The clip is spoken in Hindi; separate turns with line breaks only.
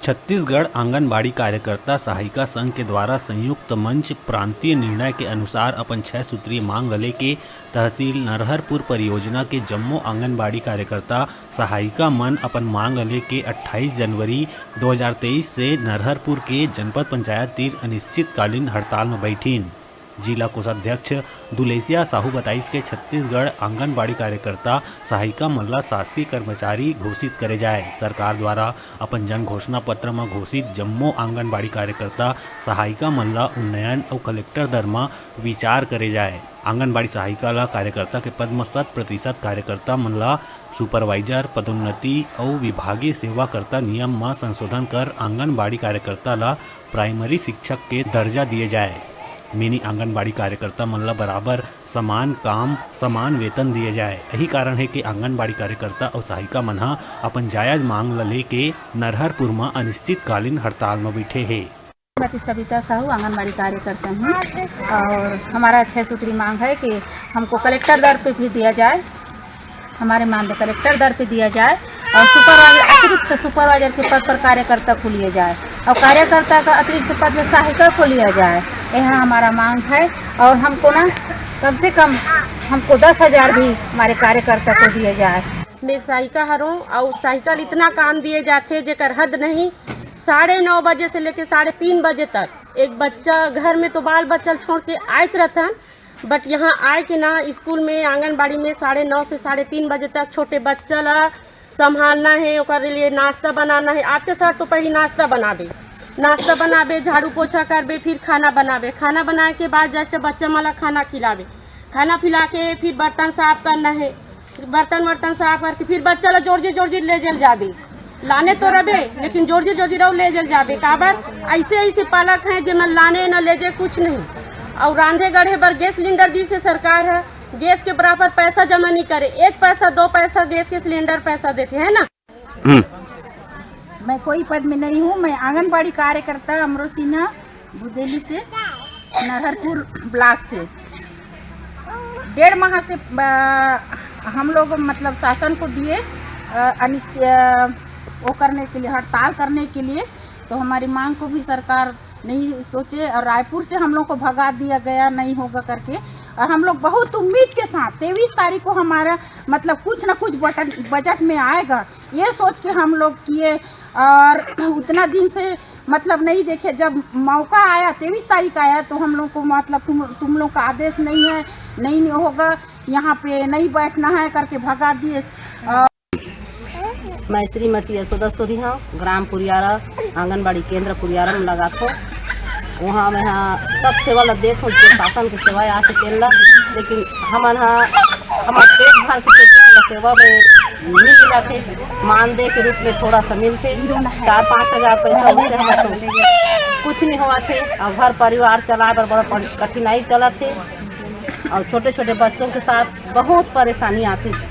छत्तीसगढ़ आंगनबाड़ी कार्यकर्ता सहायिका संघ के द्वारा संयुक्त मंच प्रांतीय निर्णय के अनुसार अपन 6 सूत्रीय मांग रले के तहसील नरहरपुर परियोजना के जम्मो आंगनबाड़ी कार्यकर्ता सहायिका मन अपन मांग रले के 28 जनवरी 2023 से नरहरपुर के जनपद पंचायत तीर अनिश्चितकालीन हड़ताल में बैठीन। जिला कोषाध्यक्ष दुलेसिया साहू बताइस के छत्तीसगढ़ आंगनबाड़ी कार्यकर्ता सहायिका मन ला शासकीय कर्मचारी घोषित करे जाए। सरकार द्वारा अपन जन घोषणा पत्र में घोषित जम्मो आंगनबाड़ी कार्यकर्ता सहायिका मन ला उन्नयन और कलेक्टर दर में विचार करे जाए। आंगनबाड़ी सहायिका ला कार्यकर्ता के पद में 100% कार्यकर्ता मन ला सुपरवाइजर पदोन्नति और विभागीय सेवाकर्ता नियम में संशोधन कर आंगनबाड़ी कार्यकर्ता ला प्राइमरी शिक्षक के दर्जा दिए जाए। मिनी आंगनबाड़ी कार्यकर्ता मन ला बराबर समान काम समान वेतन दिए जाए। यही कारण है कि आंगनबाड़ी कार्यकर्ता और सहायिका मन हा अपन जायज मांग ला लेके नरहरपुर में अनिश्चितकालीन हड़ताल में बैठे है।
सविता साहू आंगनबाड़ी कार्यकर्ता हूँ और हमारा 6 सूत्री मांग है कि हमको कलेक्टर दर पे भी दिया जाए, हमारे मामले कलेक्टर दर पे दिया जाए और अतिरिक्त सुपरवाइजर के पद पर कार्यकर्ता को लिया जाए और कार्यकर्ता का अतिरिक्त पद में सहायिका को लिया जाए। यह हमारा मांग है और हमको ना कम से कम हमको 10,000 भी हमारे कार्यकर्ता को दिया जाए।
मैं सहायिका हूँ और सहायिका इतना काम दिए जाते जेकर हद नहीं। 9:30 बजे से लेकर 3:30 बजे तक एक बच्चा घर में तो बाल बच्चा छोड़ के आयच रहता, बट यहाँ आए कि ना स्कूल में आंगनबाड़ी में 9:30 से 3:30 बजे तक छोटे बच्चा ला संभालना है, ओकर लिए नाश्ता बनाना है। आते सर तो पहले नाश्ता बनाबे, झाड़ू पोछा करबे, फिर खाना बनाए के बाद जस्ट बच्चा माला खाना खिलावे, खाना खिला के फिर बर्तन साफ करना है, बर्तन साफ करके फिर बच्चा ला जोड़ ले जल जाबे, लाने तो रबे लेकिन जोड़ रहो ले जल जाबे। काबर ऐसे पालक हैं जो न लाने न ले जाए कुछ नहीं। और रांधे गढ़े पर गैस सिलेंडर दी से सरकार है, गैस के बराबर पैसा जमा नहीं करे, 1 पैसा 2 पैसा गैस के सिलेंडर पैसा देते हैं ना।
मैं कोई पद में नहीं हूँ, मैं आंगनबाड़ी कार्यकर्ता अमरो सिन्हा बुदेली से नरहरपुर ब्लॉक से 1.5 माह से हम लोग मतलब शासन को दिए वो करने के लिए, हड़ताल करने के लिए। तो हमारी मांग को भी सरकार नहीं सोचे और रायपुर से हम लोग को भगा दिया गया, नहीं होगा करके। और हम लोग बहुत उम्मीद के साथ 23 तारीख को हमारा मतलब कुछ ना कुछ बजट में आएगा ये सोच के हम लोग किए और उतना दिन से मतलब नहीं देखे। जब मौका आया 23 तारीख आया तो हम लोग को मतलब तुम लोग का आदेश नहीं है, नहीं होगा यहाँ पे नहीं बैठना है करके भगा दिए।
मैं श्रीमती यशोदा सोरिहा ग्राम पुरियारा आंगनबाड़ी केंद्र पुरियारा में लगा थो। वहाँ में सब सेवा ला देखो जो शासन की सेवाएं आके केला, लेकिन हमारा पेट भर के सेवा में मिल जाते, मानदेय के रूप में थोड़ा सा मिलते, 4-5 हज़ार पैसा होते हैं तो कुछ नहीं हुआ थे। और घर परिवार चला बड़ा कठिनाई चला थे और छोटे छोटे बच्चों के साथ बहुत परेशानी आती थी।